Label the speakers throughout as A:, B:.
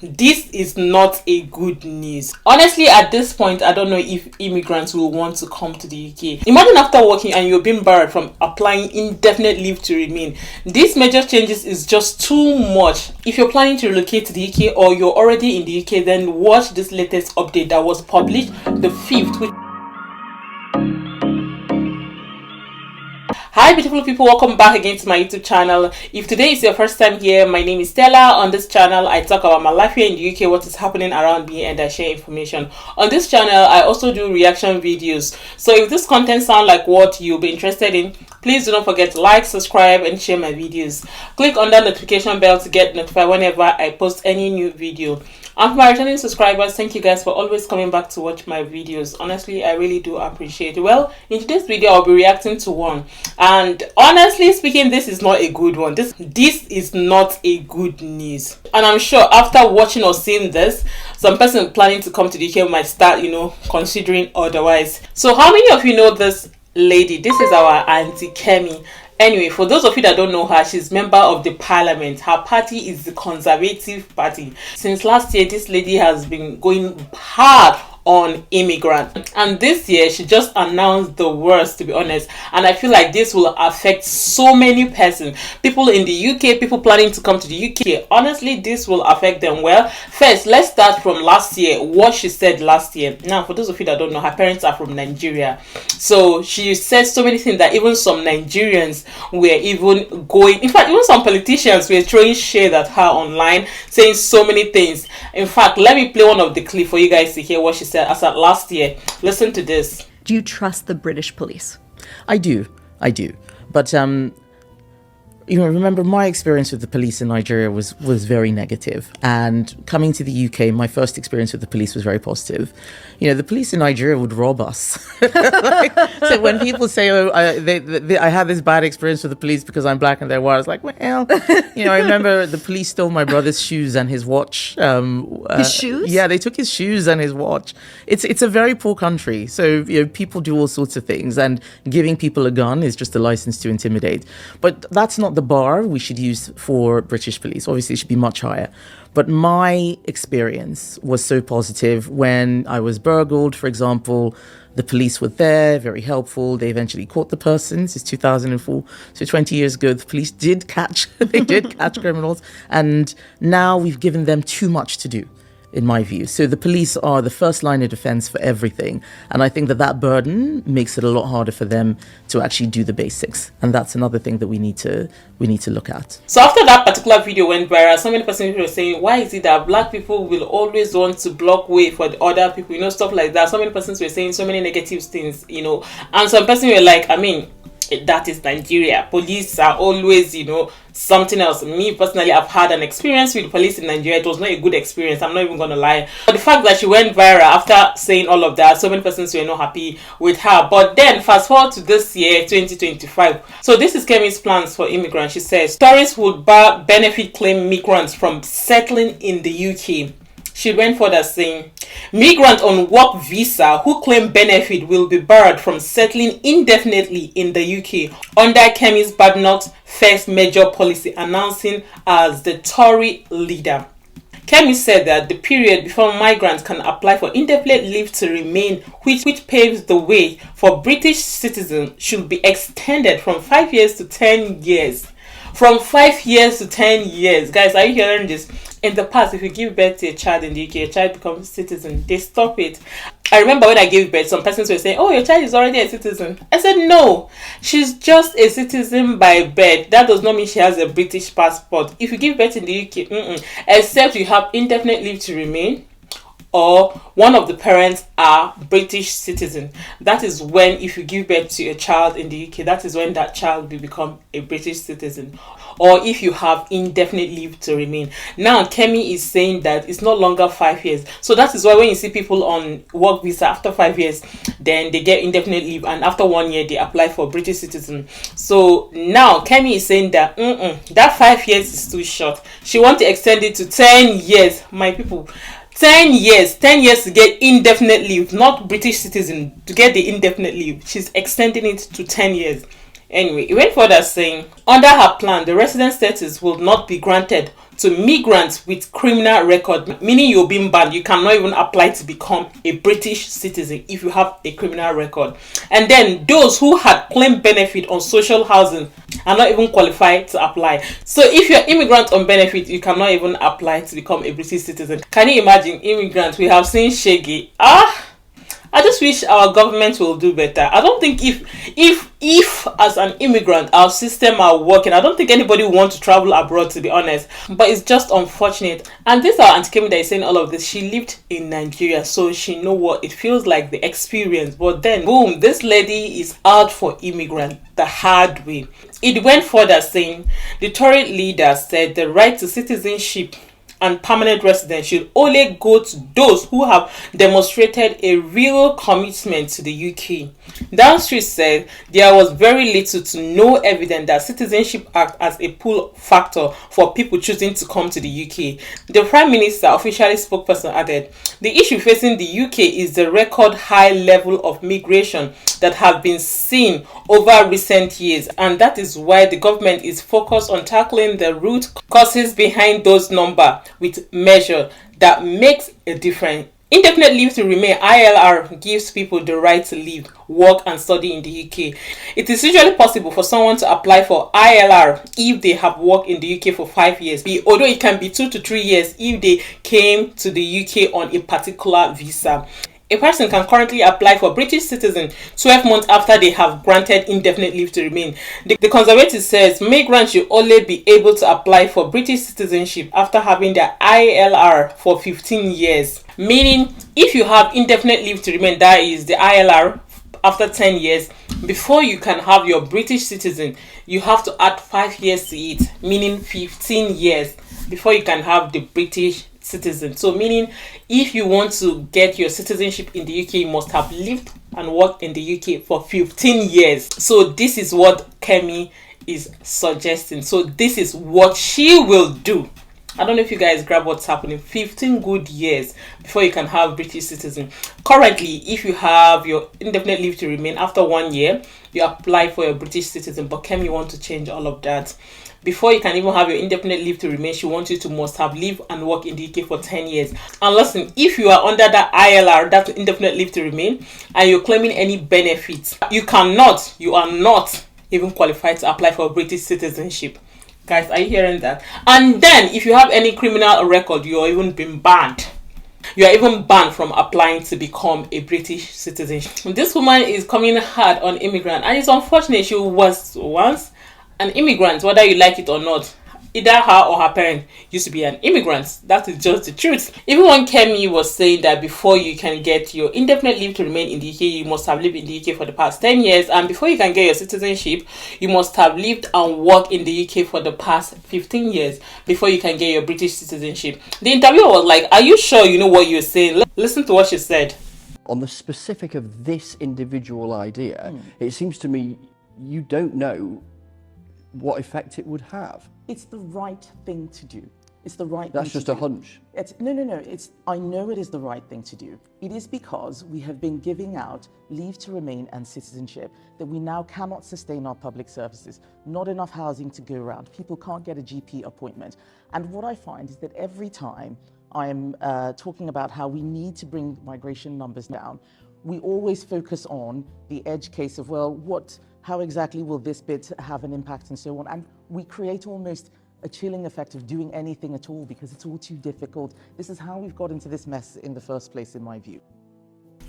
A: This is not a good news. Honestly, at this point, I don't know if immigrants will want to come to the UK. Imagine after working and you're being barred from applying indefinite leave to remain. These major changes is just too much. If you're planning to relocate to the UK or you're already in the UK, then watch this latest update that was published the 5th, which Hi beautiful people, welcome back again to my YouTube channel. If today is your first time here, my name is Stella. On this channel, I talk about my life here in the UK, what is happening around me, and I share information. On this channel, I also do reaction videos. So if this content sounds like what you'll be interested in, please do not forget to like, subscribe, and share my videos. Click on that notification bell to get notified whenever I post any new video. And for my returning subscribers, thank you guys for always coming back to watch my videos. Honestly, I really do appreciate it. Well, in today's video, I'll be reacting to one. And honestly speaking, this is not a good one. This is not a good news. And I'm sure after watching or seeing this, some person planning to come to the UK might start, considering otherwise. So how many of you know this lady? This is our Auntie Kemi. Anyway, for those of you that don't know her, she's member of the parliament. Her party is the Conservative Party. Since last year, this lady has been going hard on immigrants, and this year she just announced the worst, to be honest. And I feel like this will affect so many persons, people in the UK, people planning to come to the UK. Honestly, this will affect them. Well, first let's start from last year, what she said last year. Now, for those of you that don't know, her parents are from Nigeria, so she said so many things that even some Nigerians were even going, in fact even some politicians were throwing shade at her online, saying so many things. In fact, let me play one of the clip for you guys to hear what she said as at last year. Listen to this.
B: Do you trust the British police?
C: I do. But remember my experience with the police in Nigeria was very negative, and coming to the UK, my first experience with the police was very positive. The police in Nigeria would rob us. So when people say, "Oh, I had this bad experience with the police because I'm black and they're white," I was like, "Well, I remember the police stole my brother's shoes and his watch."
B: His shoes?
C: Yeah, they took his shoes and his watch. It's a very poor country, so people do all sorts of things, and giving people a gun is just a license to intimidate. But that's not the bar we should use for British police. Obviously, it should be much higher. But my experience was so positive. When I was burgled, for example, the police were there, very helpful. They eventually caught the person. This is 2004, so 20 years ago, the police did catch criminals, and now we've given them too much to do, in my view. So the police are the first line of defense for everything, and I think that burden makes it a lot harder for them to actually do the basics, and that's another thing that we need to look at.
A: So after that particular video went viral, so many persons were saying, why is it that black people will always want to block way for the other people, stuff like that. So many persons were saying so many negative things, and some persons were like, that is Nigeria. Police are always, something else. Me personally, I've had an experience with police in Nigeria. It was not a good experience. I'm not even going to lie. But the fact that she went viral after saying all of that, so many persons were not happy with her. But then, fast forward to this year, 2025. So this is Kemi's plans for immigrants. She says, tourists would benefit claim migrants from settling in the UK. She went further saying, migrants on work visa who claim benefit will be barred from settling indefinitely in the UK under Kemi Badenoch's first major policy, announcing as the Tory leader. Kemi said that the period before migrants can apply for indefinite leave to remain, which paves the way for British citizens, should be extended from 5 years to 10 years. From 5 years to 10 years. Guys, are you hearing this? In the past, if you give birth to a child in the UK, a child becomes a citizen. They stop it. I remember when I gave birth, some persons were saying, oh, your child is already a citizen. I said, no, she's just a citizen by birth. That does not mean she has a British passport. If you give birth in the UK, except you have indefinite leave to remain, or one of the parents are British citizen. That is when, if you give birth to a child in the UK, that is when that child will become a British citizen. Or if you have indefinite leave to remain. Now, Kemi is saying that it's no longer 5 years. So that is why when you see people on work visa after 5 years, then they get indefinite leave, and after 1 year, they apply for British citizen. So now, Kemi is saying that that 5 years is too short. She wants to extend it to 10 years. My people, 10 years to get indefinite leave, not British citizen, to get the indefinite leave. She's extending it to 10 years. Anyway, it went further saying, under her plan, the resident status will not be granted to migrants with criminal record, meaning you're being banned. You cannot even apply to become a British citizen if you have a criminal record. And then those who had claimed benefit on social housing are not even qualified to apply. So if you're immigrant on benefit, you cannot even apply to become a British citizen. Can you imagine immigrants? We have seen Shaggy. I just wish our government will do better. I don't think if as an immigrant our system are working, I don't think anybody wants to travel abroad, to be honest. But it's just unfortunate. And this is our Auntie Kemi that is saying all of this. She lived in Nigeria, so she know what it feels like, the experience. But then, boom, this lady is out for immigrants the hard way. It went further, saying the Tory leader said the right to citizenship and permanent residence should only go to those who have demonstrated a real commitment to the UK. Downstreet said there was very little to no evidence that Citizenship Act as a pull factor for people choosing to come to the UK. The Prime Minister officially spokesperson added, the issue facing the UK is the record high level of migration that have been seen over recent years, and that is why the government is focused on tackling the root causes behind those numbers with measure that makes a difference. Indefinite leave to remain (ILR) gives people the right to live, work and study in the UK. It is usually possible for someone to apply for ILR if they have worked in the UK for 5 years, although it can be 2 to 3 years if they came to the UK on a particular visa. A person can currently apply for British citizen 12 months after they have granted indefinite leave to remain. The Conservative says migrants should only be able to apply for British citizenship after having their ILR for 15 years. Meaning, if you have indefinite leave to remain, that is the ILR, after 10 years, before you can have your British citizen, you have to add 5 years to it, meaning 15 years before you can have the British citizen. So meaning if you want to get your citizenship in the UK, you must have lived and worked in the UK for 15 years. So this is what Kemi is suggesting. So this is what she will do. I don't know if you guys grab what's happening. 15 good years before you can have British citizen. Currently, if you have your indefinite leave to remain, after 1 year, you apply for your British citizen. But Kemi want to change all of that. Before you can even have your indefinite leave to remain, she wants you to must have lived and worked in the UK for 10 years. And listen, if you are under that ILR, that's indefinite leave to remain, and you're claiming any benefits, you are not even qualified to apply for British citizenship. Guys, are you hearing that? And then if you have any criminal record, you're even been banned. You are even banned from applying to become a British citizen. This woman is coming hard on immigrants, and it's unfortunate. She was once an immigrant, whether you like it or not. Either her or her parent used to be an immigrant. That is just the truth. Even when Kemi was saying that before you can get your indefinite leave to remain in the UK, you must have lived in the UK for the past 10 years. And before you can get your citizenship, you must have lived and worked in the UK for the past 15 years before you can get your British citizenship. The interviewer was like, are you sure you know what you're saying? Listen to what she said.
D: On the specific of this individual idea, it seems to me you don't know what effect it would have.
E: It's the right thing to do. It's the right
D: That's
E: thing
D: just
E: to
D: a
E: do.
D: hunch.
E: No. I know it is the right thing to do. It is because we have been giving out leave to remain and citizenship that we now cannot sustain our public services. Not enough housing to go around. People can't get a GP appointment. And what I find is that every time I am talking about how we need to bring migration numbers down, we always focus on the edge case of, well, how exactly will this bit have an impact and so on. And we create almost a chilling effect of doing anything at all because it's all too difficult. This is how we've got into this mess in the first place, in my view.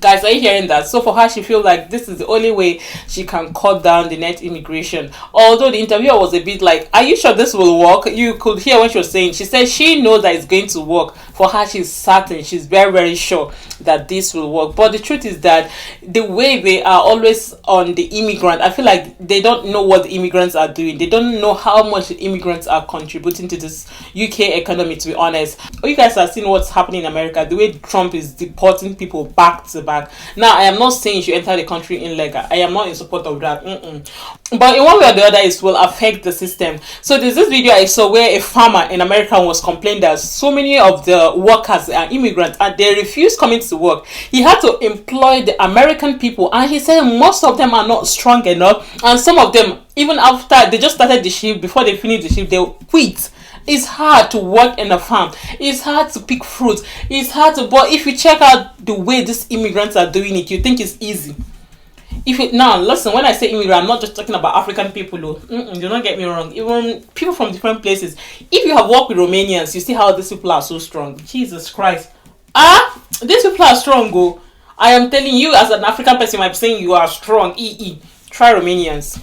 A: Guys, are you hearing that? So for her, she feels like this is the only way she can cut down the net immigration. Although the interviewer was a bit like, are you sure this will work? You could hear what she was saying. She said she knows that it's going to work. For her, she's certain. She's very, very sure that this will work. But the truth is that the way they are always on the immigrant, I feel like they don't know what the immigrants are doing. They don't know how much the immigrants are contributing to this UK economy, to be honest. You guys have seen what's happening in America, the way Trump is deporting people back to back. Now, I am not saying you should enter the country illegal. I am not in support of that. But in one way or the other, it will affect the system. So there's this video I saw where a farmer in America was complaining that so many of the workers are immigrants and they refuse coming to work. He had to employ the American people, and he said most of them are not strong enough, and some of them, even after they just started the shift, before they finish the shift, they'll quit. It's hard to work in a farm. It's hard to pick fruit. It's hard to, but if you check out the way these immigrants are doing it, you think it's easy. Now listen, when I say immigrant, I'm not just talking about African people. Do not get me wrong. Even people from different places. If you have worked with Romanians, you see how these people are so strong. Jesus Christ. These people are strong. I am telling you, as an African person, I'm saying you are strong. Try Romanians.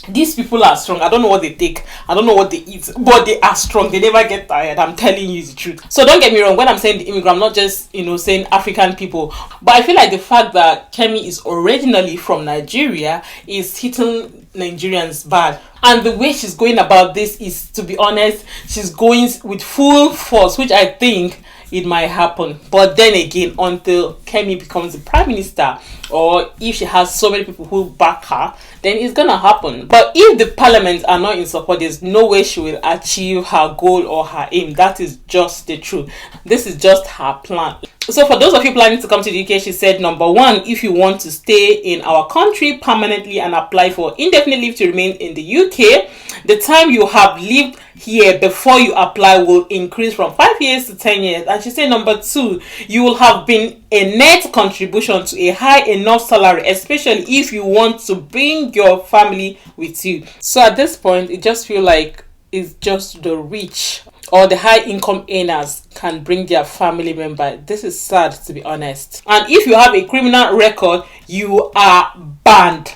A: These people are strong. I don't know what they take. I don't know what they eat, but they are strong. They never get tired. I'm telling you the truth. So don't get me wrong. When I'm saying the immigrant, I'm not just, saying African people. But I feel like the fact that Kemi is originally from Nigeria is hitting Nigerians bad. And the way she's going about this is, to be honest, she's going with full force, which I think it might happen. But then again, until Kemi becomes the prime minister, or if she has so many people who back her, then it's gonna happen. But if the parliament are not in support, there's no way she will achieve her goal or her aim. That is just the truth. This is just her plan. So for those of you planning to come to the UK, she said, number one, if you want to stay in our country permanently and apply for indefinite leave to remain in the UK, the time you have lived here before you apply will increase from 5 years to 10 years. And she said, number two, you will have been a net contribution to a high enough salary, especially if you want to bring your family with you. So at this point, it just feels like it's just the rich or the high income earners can bring their family member. This is sad, to be honest. And if you have a criminal record, you are banned.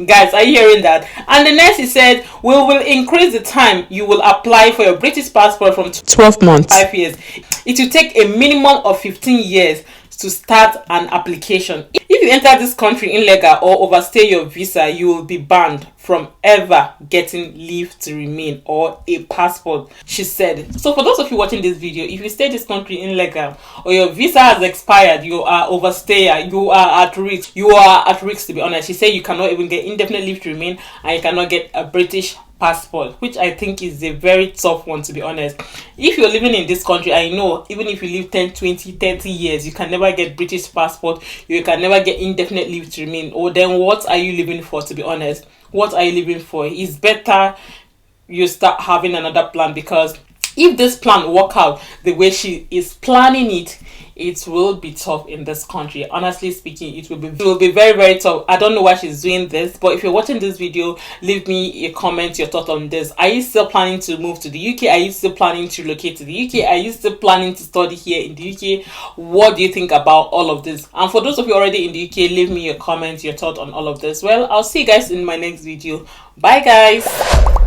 A: Guys, are you hearing that? And the next, he said, we will increase the time you will apply for your British passport from 12 months to 5 years. It will take a minimum of 15 years to start an application. If you enter this country illegal or overstay your visa, you will be banned from ever getting leave to remain or a passport, she said. So for those of you watching this video, if you stay this country illegal or your visa has expired, you are overstayer, you are at risk. You are at risk, to be honest. She said you cannot even get indefinite leave to remain and you cannot get a British passport, which I think is a very tough one, to be honest. If you're living in this country, I know even if you live 10, 20, 30 years, you can never get British passport, you can never get indefinite leave to remain. Or then what are you living for, to be honest? What are you living for? It's better you start having another plan, because if this plan work out the way she is planning it, it will be tough in this country. Honestly speaking, it will be very, very tough. I don't know why she's doing this, but if you're watching this video, leave me a comment, your thought on this. Are you still planning to move to the UK? Are you still planning to relocate to the UK? Are you still planning to study here in the UK? What do you think about all of this? And for those of you already in the UK, leave me your comment, your thought on all of this. Well, I'll see you guys in my next video. Bye guys.